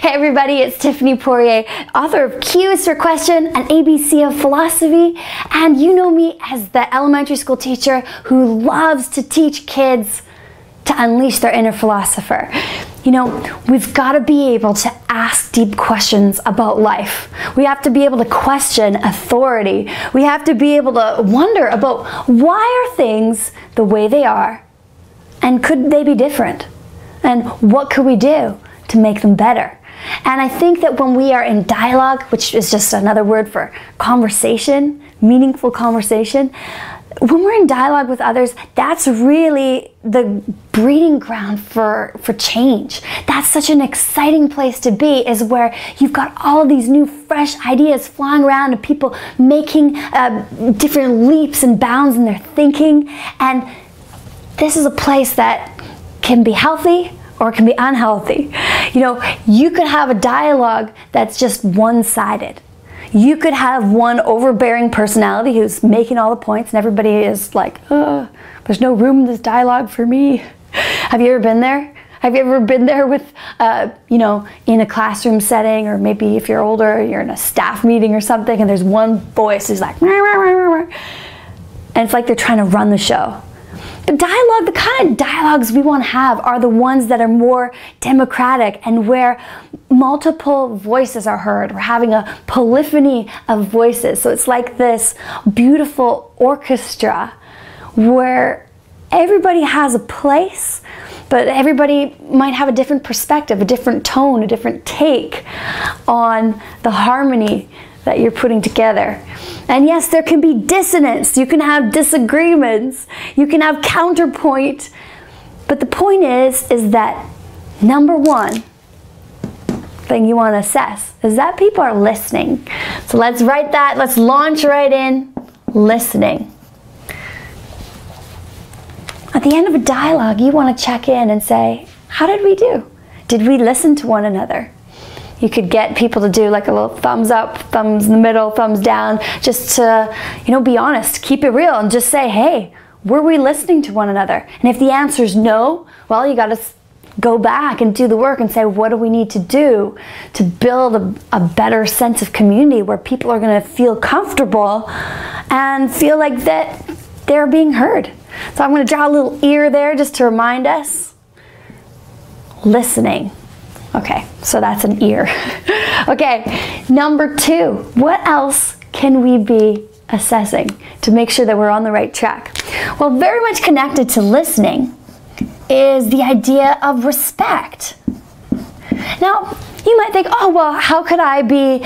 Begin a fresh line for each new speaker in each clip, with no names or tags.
Hey everybody, it's Tiffany Poirier, author of Cues for Question, an ABC of Philosophy, and you know me as the elementary school teacher who loves to teach kids to unleash their inner philosopher. You know, we've got to be able to ask deep questions about life. We have to be able to question authority. We have to be able to wonder about why are things the way they are, and could they be different? And what could we do to make them better? And I think that when we are in dialogue, which is just another word for conversation, meaningful conversation, when we're in dialogue with others, that's really the breeding ground for change. That's such an exciting place to be, is where you've got all these new fresh ideas flying around and people making different leaps and bounds in their thinking. And this is a place that can be healthy or it can be unhealthy. You know, you could have a dialogue that's just one-sided. You could have one overbearing personality who's making all the points and everybody is like, there's no room in this dialogue for me. Have you ever been there? Have you ever been there with, you know, in a classroom setting, or maybe if you're older, you're in a staff meeting or something, and there's one voice who's like, rah, rah, rah, rah, rah. And it's like they're trying to run the show. But dialogue, the kind of dialogues we want to have are the ones that are more democratic and where multiple voices are heard. We're having a polyphony of voices. So it's like this beautiful orchestra where everybody has a place, but everybody might have a different perspective, a different tone, a different take on the harmony that you're putting together. And yes, there can be dissonance. You can have disagreements. You can have counterpoint. But the point is that number one thing you want to assess is that people are listening. So let's write that. Let's launch right in. Listening. At the end of a dialogue, you want to check in and say, how did we do? Did we listen to one another? You could get people to do like a little thumbs up, thumbs in the middle, thumbs down, just to, you know, be honest, keep it real, and just say, hey, were we listening to one another? And if the answer is no, well, you got to go back and do the work and say, what do we need to do to build a better sense of community where people are going to feel comfortable and feel like that they're being heard? So I'm going to draw a little ear there just to remind us. Listening. Okay, so that's an ear. Okay, number two, what else can we be assessing to make sure that we're on the right track? Well, very much connected to listening is the idea of respect. Now, you might think, oh, well, how could I be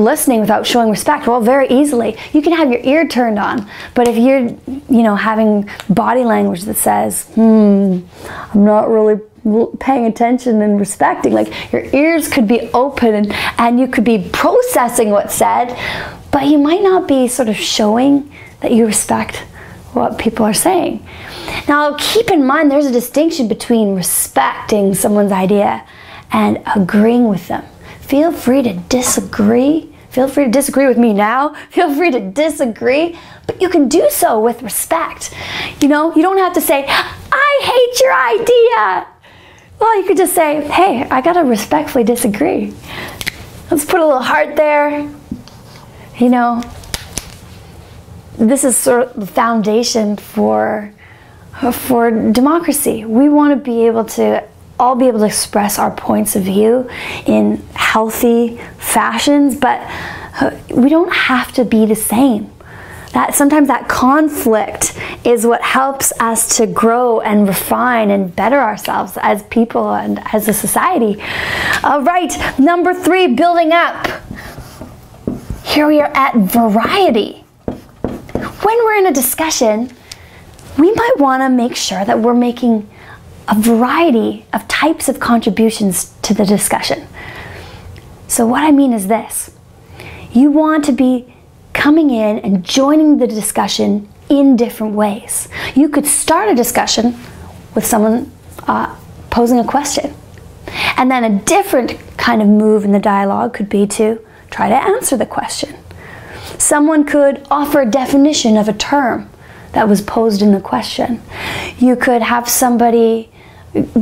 listening without showing respect? Well, very easily. You can have your ear turned on, but if you're, you know, having body language that says, I'm not really paying attention and respecting, like your ears could be open and you could be processing what's said, but you might not be sort of showing that you respect what people are saying. Now, keep in mind there's a distinction between respecting someone's idea and agreeing with them. Feel free to disagree. Feel free to disagree with me now. Feel free to disagree, but you can do so with respect. You know, you don't have to say, I hate your idea. Well, you could just say, hey, I gotta respectfully disagree. Let's put a little heart there. You know, this is sort of the foundation for democracy. We want to be able to all be able to express our points of view in healthy fashions, but we don't have to be the same. Sometimes that conflict is what helps us to grow and refine and better ourselves as people and as a society. All right, number three, building up. Here we are at variety. When we're in a discussion, we might want to make sure that we're making a variety of types of contributions to the discussion. So what I mean is this. You want to be coming in and joining the discussion in different ways. You could start a discussion with someone posing a question. And then a different kind of move in the dialogue could be to try to answer the question. Someone could offer a definition of a term that was posed in the question. You could have somebody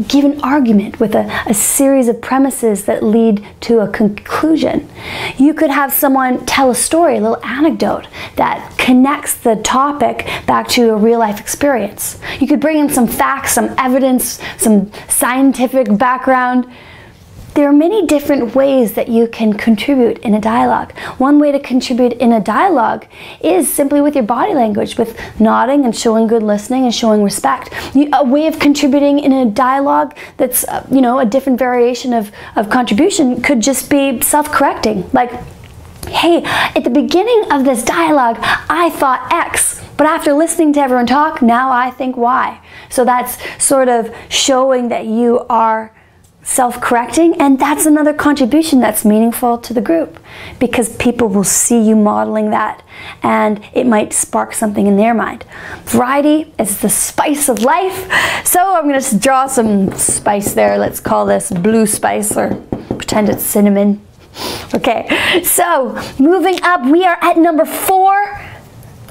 give an argument with a series of premises that lead to a conclusion. You could have someone tell a story, a little anecdote that connects the topic back to a real life experience. You could bring in some facts, some evidence, some scientific background. There are many different ways that you can contribute in a dialogue. One way to contribute in a dialogue is simply with your body language, with nodding and showing good listening and showing respect. A way of contributing in a dialogue that's, a different variation of contribution could just be self-correcting. Like, hey, at the beginning of this dialogue, I thought X, but after listening to everyone talk, now I think Y. So that's sort of showing that you are self-correcting, and that's another contribution that's meaningful to the group because people will see you modeling that and it might spark something in their mind. Variety is the spice of life, so I'm going to draw some spice there. Let's call this blue spice or pretend it's cinnamon. Okay, so moving up, we are at number 4.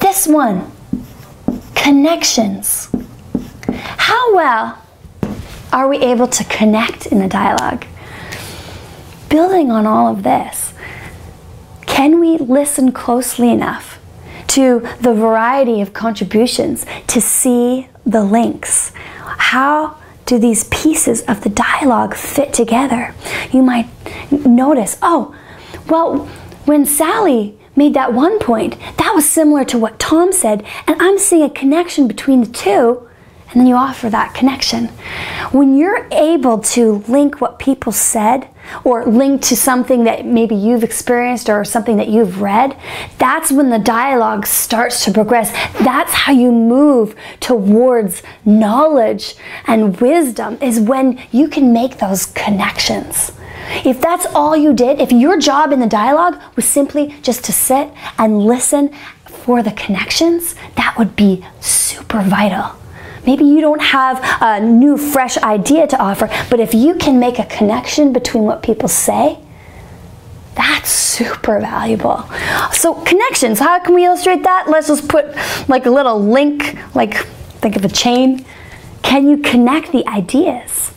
This one, connections. How well are we able to connect in a dialogue? Building on all of this, can we listen closely enough to the variety of contributions to see the links? How do these pieces of the dialogue fit together? You might notice, oh, well, when Sally made that one point, that was similar to what Tom said, and I'm seeing a connection between the two. And then you offer that connection. When you're able to link what people said or link to something that maybe you've experienced or something that you've read, that's when the dialogue starts to progress. That's how you move towards knowledge and wisdom, is when you can make those connections. If that's all you did, if your job in the dialogue was simply just to sit and listen for the connections, that would be super vital. Maybe you don't have a new, fresh idea to offer, but if you can make a connection between what people say, that's super valuable. So connections, how can we illustrate that? Let's just put like a little link, like think of a chain. Can you connect the ideas?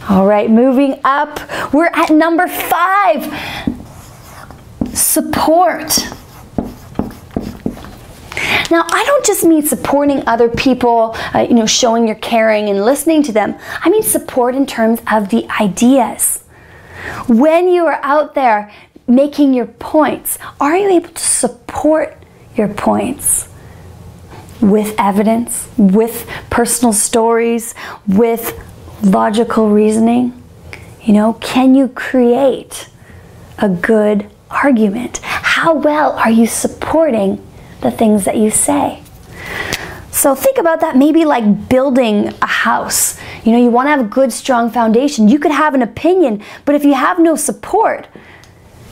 All right, moving up, we're at number 5, support. Now, I don't just mean supporting other people, showing you're caring and listening to them. I mean support in terms of the ideas. When you are out there making your points, are you able to support your points with evidence, with personal stories, with logical reasoning? Can you create a good argument? How well are you supporting the things that you say? So think about that, maybe like building a house. You want to have a good, strong foundation. You could have an opinion, but if you have no support,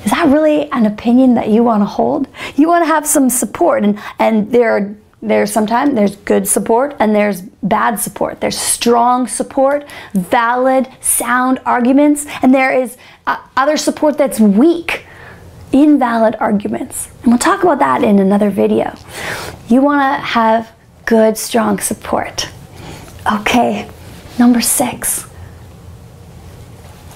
is that really an opinion that you want to hold? You want to have some support, and there's sometimes there's good support and there's bad support. There's strong support, valid, sound arguments, and there is other support that's weak, invalid arguments. And we'll talk about that in another video. You want to have good, strong support. Okay, number 6.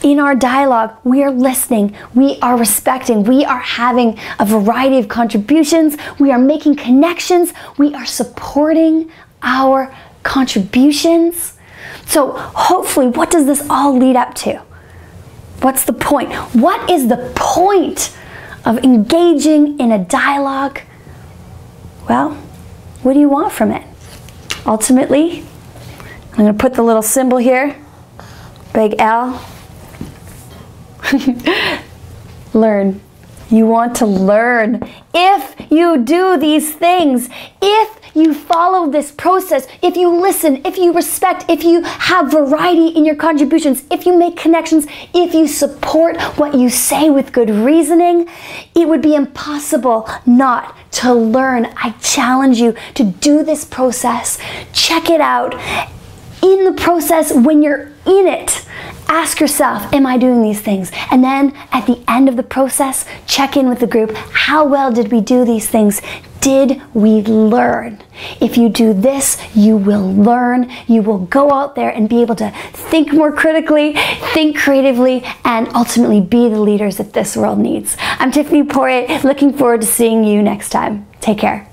In our dialogue, we are listening, we are respecting, we are having a variety of contributions, we are making connections, we are supporting our contributions. So hopefully, what does this all lead up to? What's the point? What is the point of engaging in a dialogue? Well, what do you want from it? Ultimately, I'm going to put the little symbol here, big L. Learn. You want to learn. If you do these things, if you follow this process, if you listen, if you respect, if you have variety in your contributions, if you make connections, if you support what you say with good reasoning, it would be impossible not to learn. I challenge you to do this process. Check it out. In the process, when you're in it, ask yourself, am I doing these things? And then at the end of the process, check in with the group. How well did we do these things? Did we learn? If you do this, you will learn. You will go out there and be able to think more critically, think creatively, and ultimately be the leaders that this world needs. I'm Tiffany Poirier, looking forward to seeing you next time. Take care.